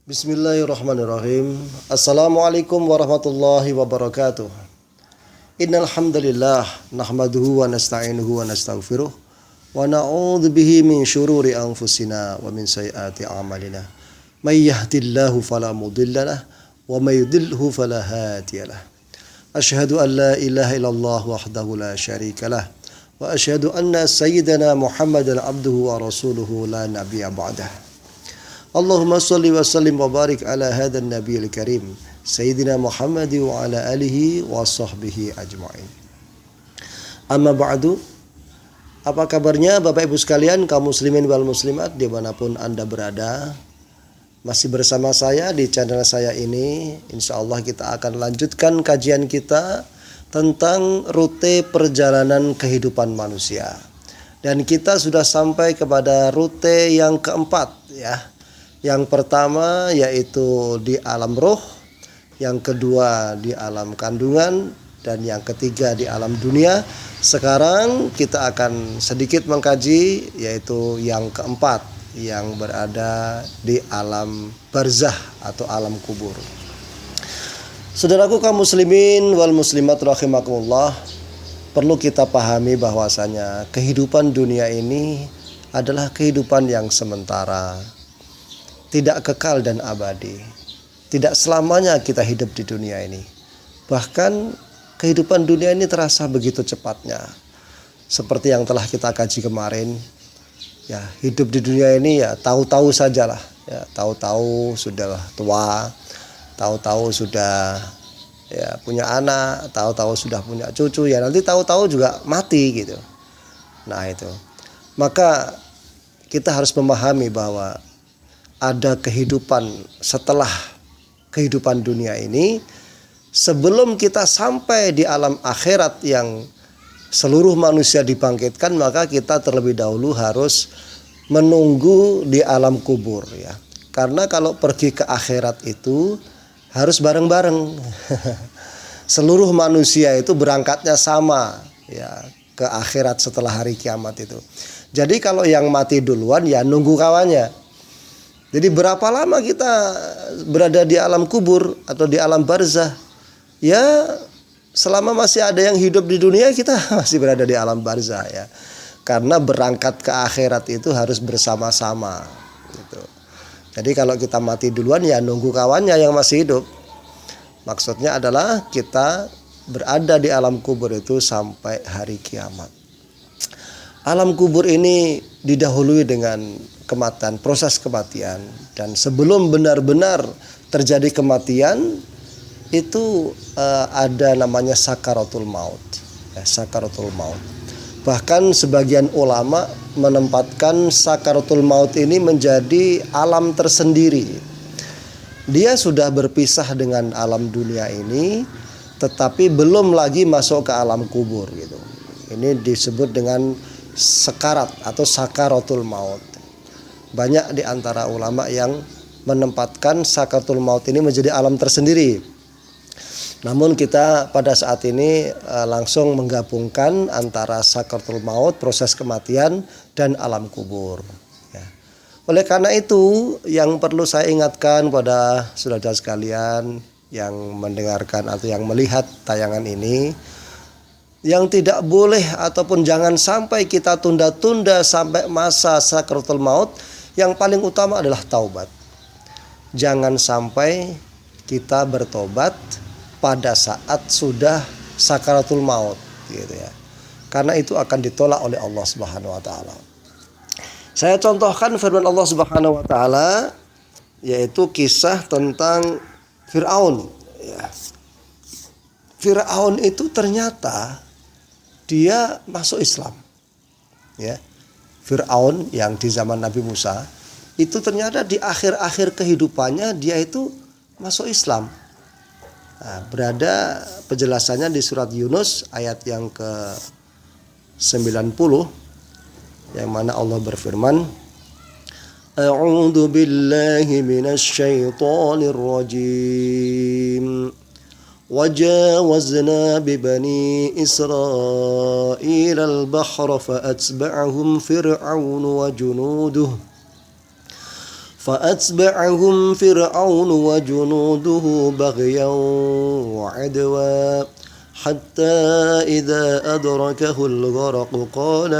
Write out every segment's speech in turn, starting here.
Bismillahirrahmanirrahim. Assalamualaikum warahmatullahi wabarakatuh. Innal hamdalillah nahmaduhu wa nasta'inuhu wa nastaghfiruh wa na'udzu bihi min syururi anfusina wa min sayyiati a'malina. May yahdihillahu fala mudilla lahu wa may yudlilhu fala hadiya lahu. Asyhadu an la ilaha illallah wahdahu la syarika lah wa asyhadu anna sayyidana Muhammadan abduhu wa rasuluhu la nabiyya ba'dah. Allahumma salli wa sallim wa barik ala hadan nabiyil karim Sayyidina Muhammad wa ala alihi wa sahbihi ajma'in. Amma ba'du. Apa kabarnya Bapak Ibu sekalian, kaum muslimin wal muslimat dimanapun Anda berada? Masih bersama saya di channel saya ini. InsyaAllah kita akan lanjutkan kajian kita tentang rute perjalanan kehidupan manusia. Dan kita sudah sampai kepada rute yang keempat ya. Yang pertama yaitu di alam roh, yang kedua di alam kandungan, dan yang ketiga di alam dunia. Sekarang kita akan sedikit mengkaji yaitu yang keempat yang berada di alam barzah atau alam kubur. Saudaraku kaum muslimin wal muslimat rahimakumullah, perlu kita pahami bahwasanya kehidupan dunia ini adalah kehidupan yang sementara. Tidak kekal dan abadi. Tidak selamanya kita hidup di dunia ini. Bahkan kehidupan dunia ini terasa begitu cepatnya. Seperti yang telah kita kaji kemarin. Ya, hidup di dunia ini ya tahu-tahu sajalah. Ya, tahu-tahu sudah tua, tahu-tahu sudah ya punya anak, tahu-tahu sudah punya cucu, ya nanti tahu-tahu juga mati gitu. Nah, itu. Maka kita harus memahami bahwa ada kehidupan setelah kehidupan dunia ini. Sebelum kita sampai di alam akhirat yang seluruh manusia dibangkitkan, maka kita terlebih dahulu harus menunggu di alam kubur ya. Karena kalau pergi ke akhirat itu harus bareng-bareng. Seluruh manusia itu berangkatnya sama ya ke akhirat setelah hari kiamat itu. Jadi kalau yang mati duluan ya nunggu kawannya. Jadi berapa lama kita berada di alam kubur atau di alam barzah? Ya selama masih ada yang hidup di dunia kita masih berada di alam barzah ya. Karena berangkat ke akhirat itu harus bersama-sama gitu. Jadi kalau kita mati duluan ya nunggu kawannya yang masih hidup. Maksudnya adalah kita berada di alam kubur itu sampai hari kiamat. Alam kubur ini didahului dengan kematian, proses kematian, dan sebelum benar-benar terjadi kematian itu ada namanya sakaratul maut. Ya, sakaratul maut. Bahkan sebagian ulama menempatkan sakaratul maut ini menjadi alam tersendiri. Dia sudah berpisah dengan alam dunia ini, tetapi belum lagi masuk ke alam kubur gitu. Ini disebut dengan sekarat atau sakaratul maut. Banyak di antara ulama yang menempatkan sakaratul maut ini menjadi alam tersendiri. Namun kita pada saat ini langsung menggabungkan antara sakaratul maut, proses kematian, dan alam kubur. Ya. Oleh karena itu yang perlu saya ingatkan pada saudara sekalian yang mendengarkan atau yang melihat tayangan ini, yang tidak boleh ataupun jangan sampai kita tunda-tunda sampai masa sakaratul maut. Yang paling utama adalah taubat. Jangan sampai kita bertobat pada saat sudah sakaratul maut gitu ya. Karena itu akan ditolak oleh Allah Subhanahu wa taala. Saya contohkan firman Allah Subhanahu wa taala yaitu kisah tentang Firaun ya. Firaun itu ternyata dia masuk Islam ya. Firaun yang di zaman Nabi Musa itu ternyata di akhir-akhir kehidupannya dia itu masuk Islam. Nah, berada penjelasannya di surat Yunus ayat yang ke-90 yang mana Allah berfirman, A'udzu billahi minasy syaithanir rajim. وجاوزنا ببني إسرائيل البحر فأتبعهم فرعون وجنوده فأتبعهم فرعون وجنوده بغيا وعدوا حتى إذا أدركه الغرق قال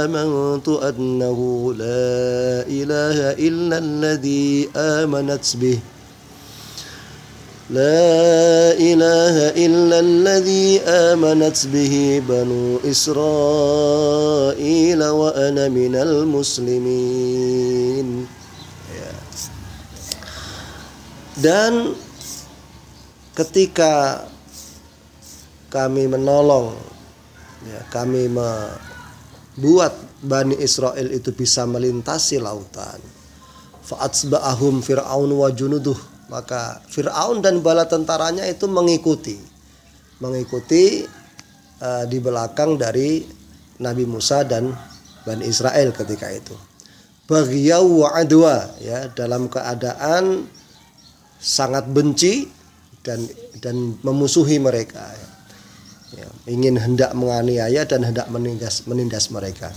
آمنت أنه لا إله إلا الذي آمنت به بنو إسرائيل وأنا من المسلمين. Dan ketika kami menolong, kami membuat Bani Israel itu bisa melintasi lautan, fa'atsba'ahum fir'aun wa junuduh, maka Fir'aun dan bala tentaranya itu mengikuti di belakang dari Nabi Musa dan Bani Israel ketika itu. Baghyaw wa adwa, dalam keadaan sangat benci dan memusuhi mereka, ingin hendak menganiaya dan hendak menindas mereka.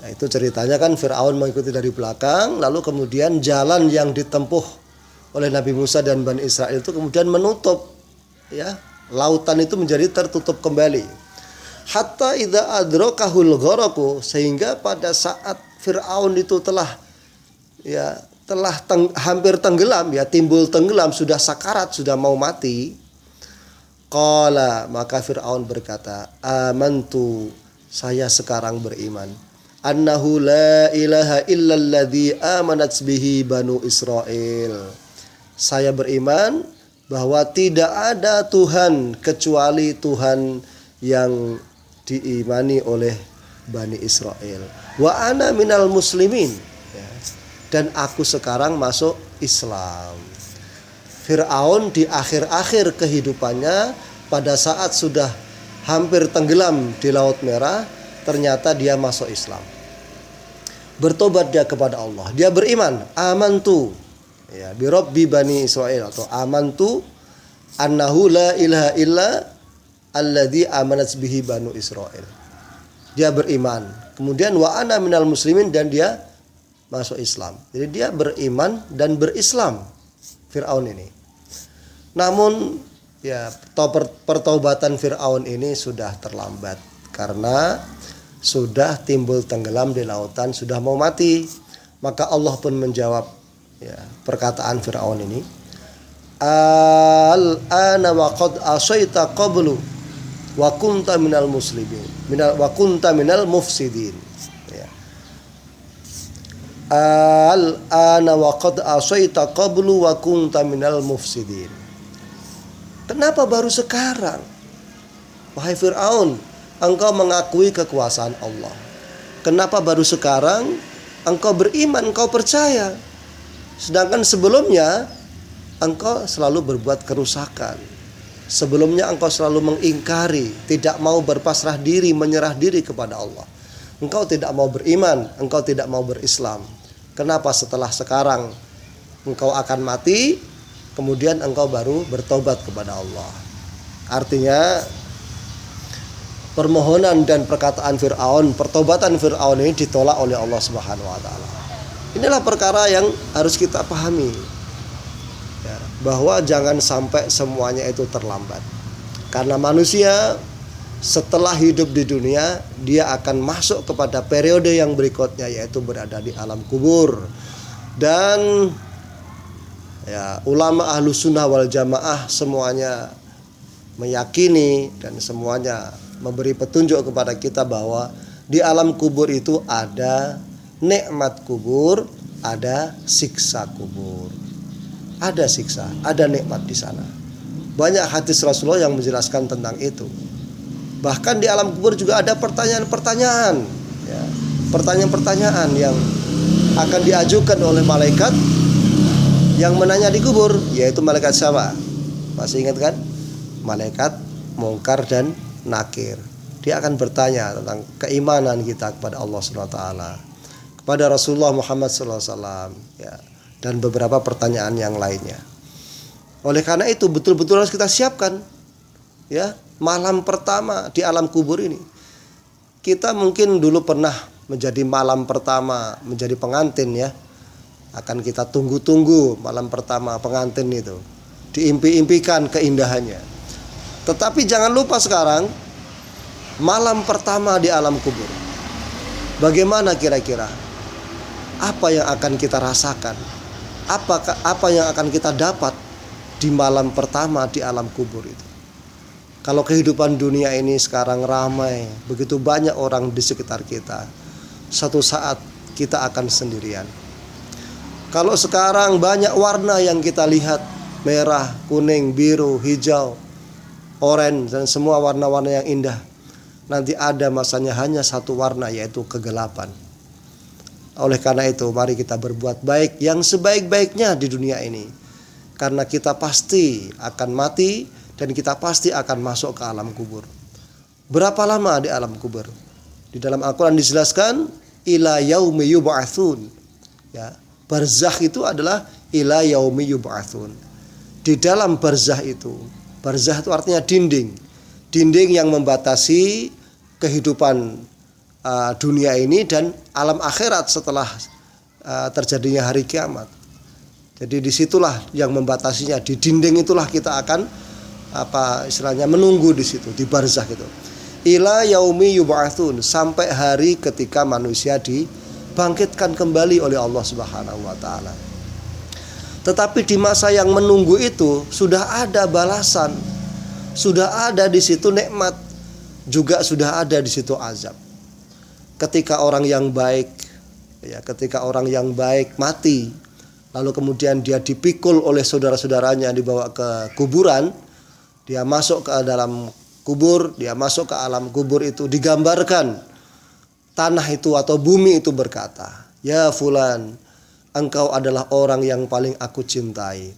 Nah, itu ceritanya kan Fir'aun mengikuti dari belakang, lalu kemudian jalan yang ditempuh oleh Nabi Musa dan Bani Israel itu kemudian menutup, lautan itu menjadi tertutup kembali. Hatta idza adrakahul gharaqu, sehingga pada saat Fir'aun itu telah hampir tenggelam, timbul tenggelam, sudah sakarat, sudah mau mati. Qala, maka Fir'aun berkata, amantu, saya sekarang beriman, annahu la ilaha illalladzi amanat bihi banu Israel. Saya beriman bahwa tidak ada Tuhan kecuali Tuhan yang diimani oleh Bani Israel. Wa ana minal muslimin, dan aku sekarang masuk Islam. Fir'aun di akhir-akhir kehidupannya, pada saat sudah hampir tenggelam di Laut Merah, ternyata dia masuk Islam. Bertobat dia kepada Allah. Dia beriman, amantu, bi Rabbi Bani Israel, atau amantu annahu la ilaha illa alladzi amanat bihi banu Israel. Dia beriman. Kemudian wa ana minal muslimin, dan dia masuk Islam. Jadi dia beriman dan berislam, Fir'aun ini. Namun pertobatan Fir'aun ini sudah terlambat, karena sudah timbul tenggelam di lautan, sudah mau mati. Maka Allah pun menjawab perkataan Fir'aun ini, al-ana wa qad asaita qablu wa kunta minal muslimin wa kunta minal mufsidin. Al-ana wa qad asaita qablu wa kunta minal mufsidin. Kenapa baru sekarang, wahai Fir'aun, engkau mengakui kekuasaan Allah? Kenapa baru sekarang engkau beriman, engkau percaya? Sedangkan sebelumnya engkau selalu berbuat kerusakan. Sebelumnya engkau selalu mengingkari, tidak mau berpasrah diri, menyerah diri kepada Allah. Engkau tidak mau beriman, engkau tidak mau berislam. Kenapa setelah sekarang engkau akan mati, kemudian engkau baru bertobat kepada Allah? Artinya permohonan dan perkataan Fir'aun, pertobatan Fir'aun ini ditolak oleh Allah Subhanahu wa taala. Inilah perkara yang harus kita pahami, bahwa jangan sampai semuanya itu terlambat. Karena manusia setelah hidup di dunia, dia akan masuk kepada periode yang berikutnya, yaitu berada di alam kubur. Dan ulama ahlu sunnah wal jamaah semuanya meyakini dan semuanya memberi petunjuk kepada kita bahwa di alam kubur itu ada nikmat kubur, ada siksa kubur. Ada siksa, ada nikmat di sana. Banyak hadis Rasulullah yang menjelaskan tentang itu. Bahkan di alam kubur juga ada pertanyaan-pertanyaan, pertanyaan-pertanyaan yang akan diajukan oleh malaikat yang menanya di kubur, yaitu malaikat siapa? Masih ingat kan? Malaikat Mungkar dan Nakir. Dia akan bertanya tentang keimanan kita kepada Allah Subhanahu wa taala, kepada Rasulullah Muhammad sallallahu alaihi wasallam, dan beberapa pertanyaan yang lainnya. Oleh karena itu betul-betul harus kita siapkan, malam pertama di alam kubur ini. Kita mungkin dulu pernah menjadi malam pertama, menjadi pengantin, Akan kita tunggu-tunggu malam pertama pengantin itu. Diimpi-impikan keindahannya. Tetapi jangan lupa sekarang malam pertama di alam kubur. Bagaimana kira-kira? Apa yang akan kita rasakan? Apa yang akan kita dapat di malam pertama di alam kubur itu? Kalau kehidupan dunia ini sekarang ramai, begitu banyak orang di sekitar kita, satu saat kita akan sendirian. Kalau sekarang banyak warna yang kita lihat, merah, kuning, biru, hijau, oranye, dan semua warna-warna yang indah, nanti ada masanya hanya satu warna, yaitu kegelapan. Oleh karena itu, mari kita berbuat baik yang sebaik-baiknya di dunia ini, karena kita pasti akan mati dan kita pasti akan masuk ke alam kubur. Berapa lama di alam kubur? Di dalam Al-Quran dijelaskan ila yaumi yub'atsun. Ya, barzakh itu adalah ila yaumi yub'atsun. Di dalam barzakh itu artinya dinding. Dinding yang membatasi kehidupan dunia ini dan alam akhirat setelah terjadinya hari kiamat. Jadi disitulah yang membatasinya. Di dinding itulah kita akan menunggu di situ, di barzakh itu. Ila yaumi yub'atsun, sampai hari ketika manusia dibangkitkan kembali oleh Allah Subhanahu wa taala. Tetapi di masa yang menunggu itu sudah ada balasan, sudah ada di situ nikmat, juga sudah ada di situ azab. Ketika orang yang baik mati, lalu kemudian dia dipikul oleh saudara-saudaranya dibawa ke kuburan, dia masuk ke dalam kubur, dia masuk ke alam kubur itu, digambarkan tanah itu atau bumi itu berkata, ya fulan, engkau adalah orang yang paling aku cintai.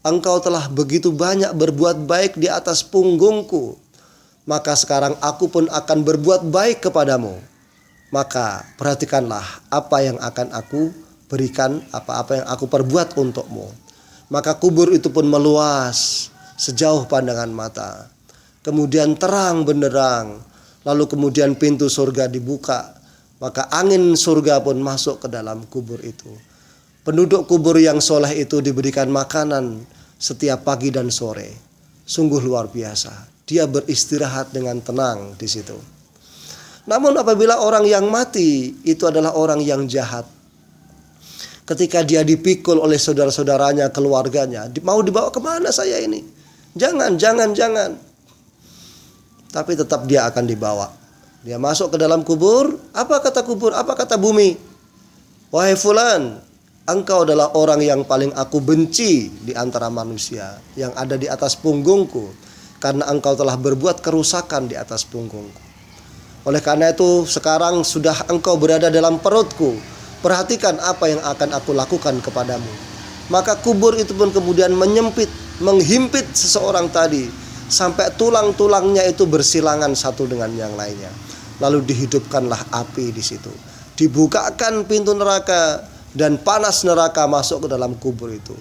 Engkau telah begitu banyak berbuat baik di atas punggungku. Maka sekarang aku pun akan berbuat baik kepadamu. Maka perhatikanlah apa yang akan aku berikan, apa yang aku perbuat untukmu. Maka kubur itu pun meluas sejauh pandangan mata. Kemudian terang benderang. Lalu kemudian pintu surga dibuka. Maka angin surga pun masuk ke dalam kubur itu. Penduduk kubur yang soleh itu diberikan makanan setiap pagi dan sore. Sungguh luar biasa. Dia beristirahat dengan tenang di situ. Namun apabila orang yang mati itu adalah orang yang jahat, ketika dia dipikul oleh saudara-saudaranya, keluarganya, mau dibawa kemana saya ini? Jangan. Tapi tetap dia akan dibawa. Dia masuk ke dalam kubur. Apa kata kubur? Apa kata bumi? Wahai fulan, engkau adalah orang yang paling aku benci di antara manusia yang ada di atas punggungku, karena engkau telah berbuat kerusakan di atas punggungku. Oleh karena itu sekarang sudah engkau berada dalam perutku. Perhatikan apa yang akan aku lakukan kepadamu. Maka kubur itu pun kemudian menghimpit seseorang tadi sampai tulang-tulangnya itu bersilangan satu dengan yang lainnya. Lalu dihidupkanlah api di situ. Dibukakan pintu neraka dan panas neraka masuk ke dalam kubur itu.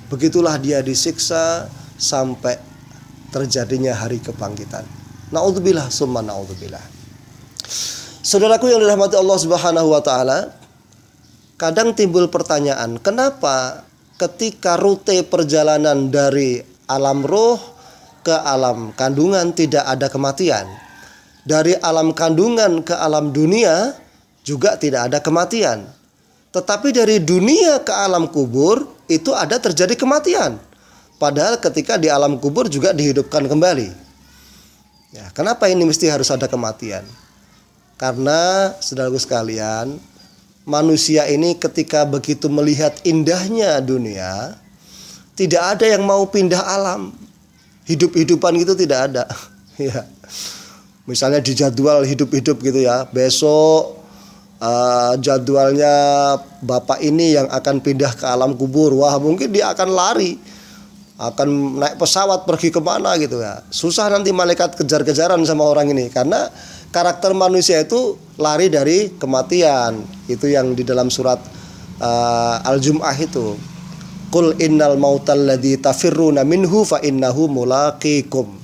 Begitulah dia disiksa sampai terjadinya hari kebangkitan. Naudzubillah summa naudzubillah. Saudaraku yang dirahmati Allah Subhanahu wa taala, kadang timbul pertanyaan, kenapa ketika rute perjalanan dari alam roh ke alam kandungan tidak ada kematian? Dari alam kandungan ke alam dunia juga tidak ada kematian. Tetapi dari dunia ke alam kubur itu ada terjadi kematian. Padahal ketika di alam kubur juga dihidupkan kembali. Ya, kenapa ini mesti harus ada kematian? Karena saudaraku sekalian, manusia ini ketika begitu melihat indahnya dunia, tidak ada yang mau pindah alam. Hidup-hidupan gitu tidak ada. Ya. Misalnya di jadwal hidup-hidup gitu ya, besok jadwalnya bapak ini yang akan pindah ke alam kubur. Wah, mungkin dia akan lari, akan naik pesawat pergi kemana gitu ya. Susah nanti malaikat kejar-kejaran sama orang ini, karena karakter manusia itu lari dari kematian. Itu yang di dalam surat Al-Jum'ah itu. Qul innal mautal ladzi tafirruna minhu fa innahu mulaqikum.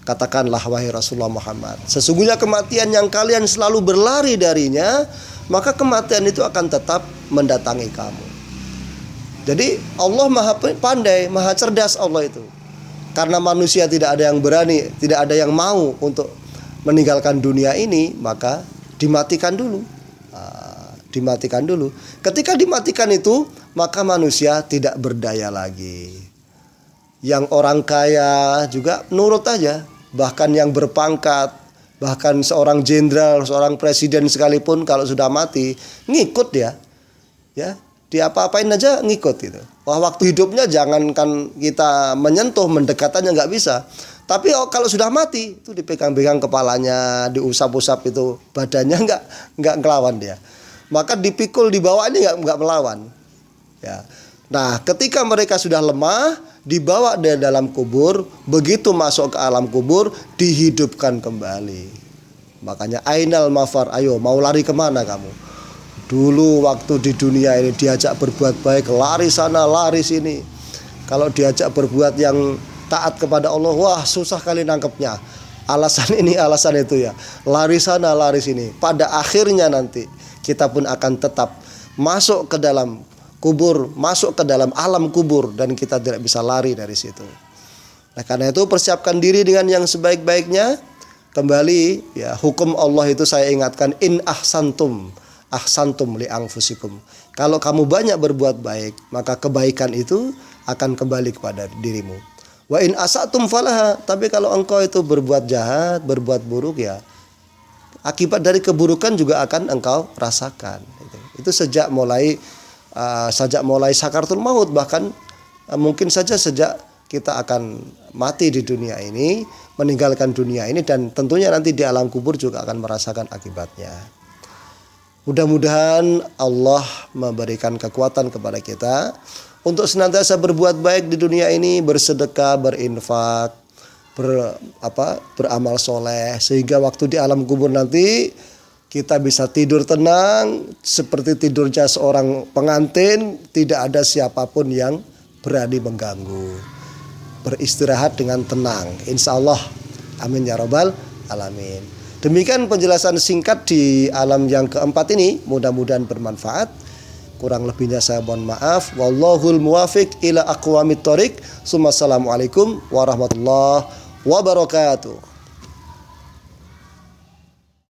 Katakanlah wahai Rasulullah Muhammad, sesungguhnya kematian yang kalian selalu berlari darinya, maka kematian itu akan tetap mendatangi kamu. Jadi Allah maha pandai, maha cerdas Allah itu. Karena manusia tidak ada yang berani, tidak ada yang mau untuk meninggalkan dunia ini, maka dimatikan dulu. Dimatikan dulu. Ketika dimatikan itu, maka manusia tidak berdaya lagi. Yang orang kaya juga nurut aja. Bahkan yang berpangkat, bahkan seorang jenderal, seorang presiden sekalipun kalau sudah mati, ngikut dia. Ya, diapa-apain aja ngikut gitu. Wah, waktu hidupnya jangankan kita menyentuh, mendekatannya nggak bisa. Tapi kalau sudah mati, itu dipegang-pegang kepalanya, diusap-usap itu badannya nggak ngelawan dia. Maka dipikul di bawah ini nggak melawan. Ya. Nah, ketika mereka sudah lemah, dibawa dari dalam kubur, begitu masuk ke alam kubur, dihidupkan kembali. Makanya ainal mafar, ayo mau lari kemana kamu? Dulu waktu di dunia ini diajak berbuat baik, lari sana, lari sini. Kalau diajak berbuat yang taat kepada Allah, wah susah kali nangkepnya. Alasan ini, alasan itu ya. Lari sana, lari sini. Pada akhirnya nanti kita pun akan tetap masuk ke dalam kubur, masuk ke dalam alam kubur, dan kita tidak bisa lari dari situ. Nah, karena itu persiapkan diri dengan yang sebaik-baiknya. Kembali ya, hukum Allah itu saya ingatkan, in ahsantum li anfusikum. Kalau kamu banyak berbuat baik, maka kebaikan itu akan kembali kepada dirimu. Wa in asatum falaha. Tapi kalau engkau itu berbuat jahat, berbuat buruk, ya akibat dari keburukan juga akan engkau rasakan. Itu sejak mulai sakaratul maut, bahkan mungkin saja sejak kita akan mati di dunia ini, meninggalkan dunia ini, dan tentunya nanti di alam kubur juga akan merasakan akibatnya. Mudah-mudahan Allah memberikan kekuatan kepada kita untuk senantiasa berbuat baik di dunia ini, bersedekah, berinfak, beramal soleh, sehingga waktu di alam kubur nanti kita bisa tidur tenang seperti tidurnya seorang pengantin, tidak ada siapapun yang berani mengganggu. Beristirahat dengan tenang, insya Allah. Amin ya rabbal alamin. Demikian penjelasan singkat di alam yang keempat ini, mudah-mudahan bermanfaat. Kurang lebihnya saya mohon maaf. Wallahul muwafiq ila aqwamit thoriq. Assalamualaikum warahmatullahi wabarakatuh.